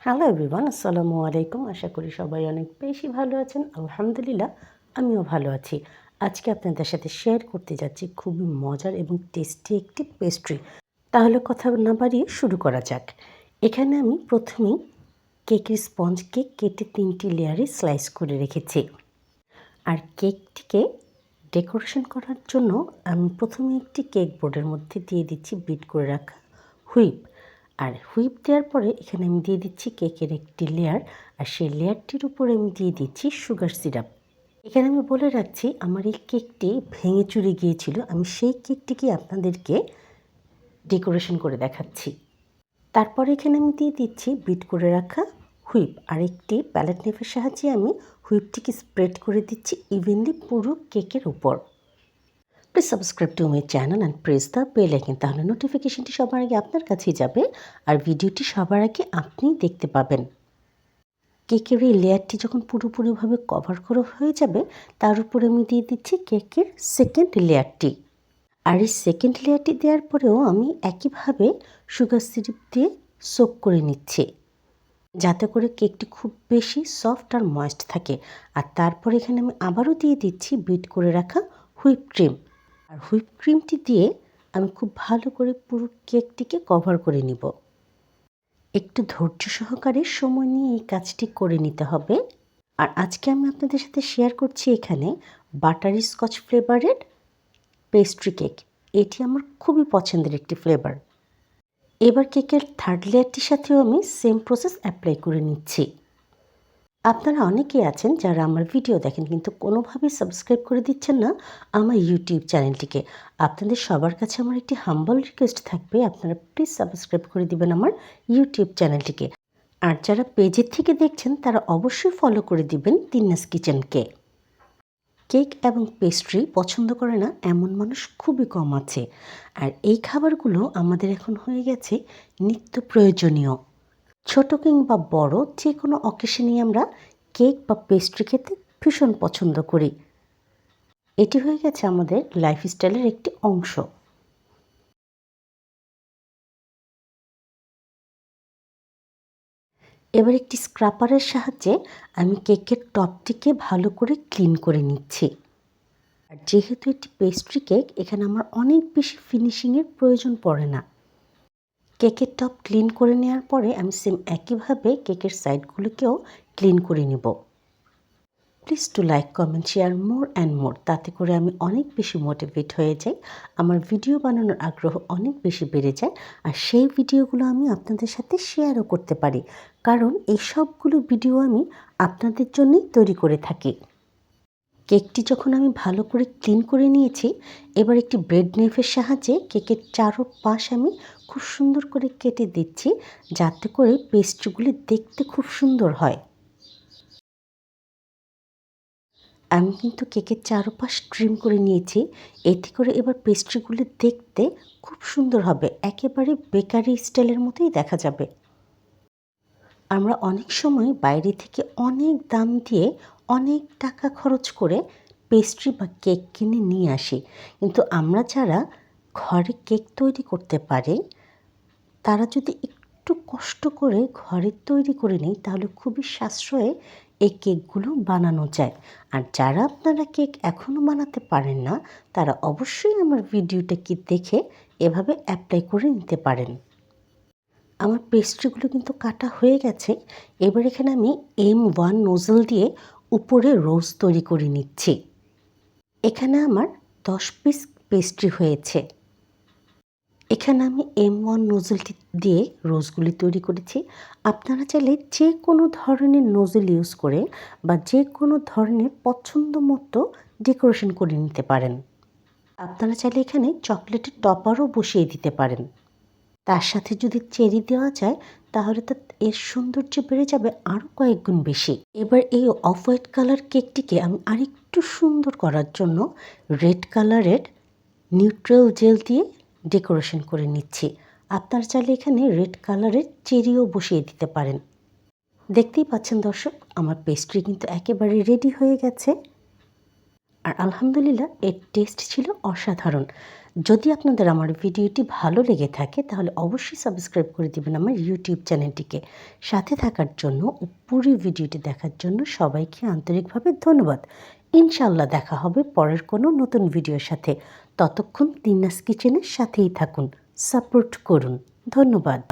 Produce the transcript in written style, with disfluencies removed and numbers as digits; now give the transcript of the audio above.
Hello everyone, আসসালামু আলাইকুম। আশা করি সবাই অনেক বেশি ভালো আছেন। আলহামদুলিল্লাহ, আমিও ভালো আছি। আজকে আপনাদের সাথে শেয়ার করতে যাচ্ছি খুবই মজার এবং টেস্টি একটি পেস্ট্রি। তাহলে কথা না বাড়িয়ে শুরু করা যাক। এখানে আমি প্রথমেই কেকের স্পঞ্জকে কেটে 3টি লেয়ারে স্লাইস করে রেখেছি। আর কেকটিকে ডেকোরেশন করার জন্য আমি প্রথমে একটি কেক বোর্ডের মধ্যে দিয়ে দিচ্ছি বিট করে রাখা হুইপ। আর হুইপ দেওয়ার পরে এখানে আমি দিয়ে দিচ্ছি কেকের একটি লেয়ার, আর সেই লেয়ারটির উপরে আমি দিয়ে দিচ্ছি সুগার সিরাপ। এখানে আমি বলে রাখছি, আমার এই কেকটি ভেঙে চুরে গিয়েছিল। আমি সেই কেকটিকে আপনাদেরকে ডেকোরেশন করে দেখাচ্ছি। তারপরে এখানে আমি দিয়ে দিচ্ছি বিট করে রাখা হুইপ, আর একটি প্যালেট নাইফের সাহায্যে আমি হুইপটিকে স্প্রেড করে দিচ্ছি ইভেনলি পুরো কেকের উপর। Please subscribe to my channel and press the bell icon, তাহলে নোটিফিকেশনটি সবার আগে আপনার কাছেই যাবে আর ভিডিওটি সবার আগে আপনিই দেখতে পাবেন। কেকের এই লেয়ারটি যখন পুরোপুরিভাবে কভার করা হয়ে যাবে, তার উপরে আমি দিয়ে দিচ্ছি কেকের সেকেন্ড লেয়ারটি। আর এই সেকেন্ড লেয়ারটি দেওয়ার পরেও আমি একইভাবে সুগার সিরাপ দিয়ে সোক করে নিচ্ছি, যাতে করে কেকটি খুব বেশি সফট আর ময়েস্ট থাকে। আর তারপর এখানে আমি আবারও দিয়ে দিচ্ছি বিট করে রাখা হুইপ ক্রিম। আর হুইপ ক্রিমটি দিয়ে আমি খুব ভালো করে পুরো কেকটিকে কভার করে নিব। একটু ধৈর্য সহকারে সময় নিয়ে এই কাজটি করে নিতে হবে। আর আজকে আমি আপনাদের সাথে শেয়ার করছি এখানে বাটারি স্কচ ফ্লেভারের পেস্ট্রি কেক। এটি আমার খুবই পছন্দের একটি ফ্লেভার। এবার কেকের থার্ড লেয়ারটির সাথেও আমি সেম প্রসেস অ্যাপ্লাই করে নিচ্ছি। আপনারা অনেকেই আছেন যারা আমার ভিডিও দেখেন কিন্তু কোনোভাবেই সাবস্ক্রাইব করে দিচ্ছেন না আমার ইউটিউব চ্যানেলটিকে। আপনাদের সবার কাছে আমার একটি হাম্বল রিকোয়েস্ট থাকবে, আপনারা প্লিজ সাবস্ক্রাইব করে দিবেন আমার ইউটিউব চ্যানেলটিকে। আর যারা পেজের থেকে দেখছেন তারা অবশ্যই ফলো করে দিবেন তিন্নাস কিচেনকে। কেক এবং পেস্ট্রি পছন্দ করে না এমন মানুষ খুবই কম আছে। আর এই খাবারগুলো আমাদের এখন হয়ে গেছে নিত্য প্রয়োজনীয়। ছোট কিংবা বড় যে কোনো অকেশনেই আমরা কেক বা পেস্ট্রি খেতে ভীষণ পছন্দ করি। এটি হয়ে গেছে আমাদের লাইফস্টাইলের একটি অংশ। এবার একটি স্ক্রাপারের সাহায্যে আমি কেকের টপটিকে ভালো করে ক্লিন করে নিচ্ছি। আর যেহেতু এটি পেস্ট্রি কেক, এখানে আমার অনেক বেশি ফিনিশিংয়ের প্রয়োজন পড়ে না। কেকের টপ ক্লিন করে নেওয়ার পরে আমি সেম একইভাবে কেকের সাইডগুলোকেও ক্লিন করে নেব। Please to like, comment, share more and more. তাতে করে আমি অনেক বেশি মোটিভেট হয়ে যাই, আমার ভিডিও বানানোর আগ্রহ অনেক বেশি বেড়ে যায়। আর সেই ভিডিওগুলো আমি আপনাদের সাথে শেয়ারও করতে পারি, কারণ এই সবগুলো ভিডিও আমি আপনাদের জন্যই তৈরি করে থাকি। কেকটি যখন আমি ভালো করে ক্লিন করে নিয়েছি, এবার একটি ব্রেড নাইফের সাহায্যে কেকের চারপাশ আমি খুব সুন্দর করে কেটে দিচ্ছি, যাতে করে পেস্ট্রিগুলি দেখতে খুব সুন্দর হয়। আমি কিন্তু কেকের চারপাশ ট্রিম করে নিয়েছি, এতে করে এবার পেস্ট্রিগুলি দেখতে খুব সুন্দর হবে, একেবারে বেকারি স্টাইলের মতোই দেখা যাবে। আমরা অনেক সময় বাইরে থেকে অনেক দাম দিয়ে অনেক টাকা খরচ করে পেস্ট্রি বা কেক কিনে নিয়ে আসি, কিন্তু আমরা যারা ঘরে কেক তৈরি করতে পারি তারা যদি একটু কষ্ট করে ঘরে তৈরি করে নিই, তাহলে খুবই সাশ্রয়ে এই কেকগুলো বানানো যায়। আর যারা আপনারা কেক এখনও বানাতে পারেন না, তারা অবশ্যই আমার ভিডিওটাকে দেখে এভাবে অ্যাপ্লাই করে নিতে পারেন। আমার পেস্ট্রিগুলো কিন্তু কাটা হয়ে গেছে। এবার এখানে আমি M1 নোজল দিয়ে উপরে রোজ তৈরি করে নিচ্ছি। এখানে আমার 10 পিস পেস্ট্রি হয়েছে। এখানে আমি M1 নোজলটি দিয়ে রোজগুলি তৈরি করেছি। আপনারা চাইলে যে কোনো ধরনের নোজল ইউজ করে বা যে কোনো ধরনের পছন্দ মতো ডেকোরেশন করে নিতে পারেন। আপনারা চাইলে এখানে চকলেটের টপারও বসিয়ে দিতে পারেন। তার সাথে যদি চেরি দেওয়া যায়, তাহলে তো এর সৌন্দর্য বেড়ে যাবে আরও কয়েক গুণ বেশি। এবার এই অফ হোয়াইট কালার কেকটিকে আমি আরেকটু সুন্দর করার জন্য রেড কালারের নিউট্রাল জেল দিয়ে ডেকোরেশন করে নিচ্ছি। আপনারা চাইলে এখানে রেড কালারের চেরিও বসিয়ে দিতে পারেন। দেখতেই পাচ্ছেন দর্শক, আমার পেস্ট্রি কিন্তু একেবারে রেডি হয়ে গেছে। আর আলহামদুলিল্লাহ এর টেস্ট ছিল অসাধারণ। যদি আপনাদের আমার ভিডিওটি ভালো লেগে থাকে তাহলে অবশ্যই সাবস্ক্রাইব করে দিবেন আমার ইউটিউব চ্যানেলটিকে। সাথে থাকার জন্য ও পুরো ভিডিওটি দেখার জন্য সবাইকে আন্তরিকভাবে ধন্যবাদ। ইনশাআল্লাহ দেখা হবে পরের কোনো নতুন ভিডিওর সাথে। ততক্ষণ তিন্নাস কিচেনের সাথেই থাকুন, সাপোর্ট করুন। ধন্যবাদ।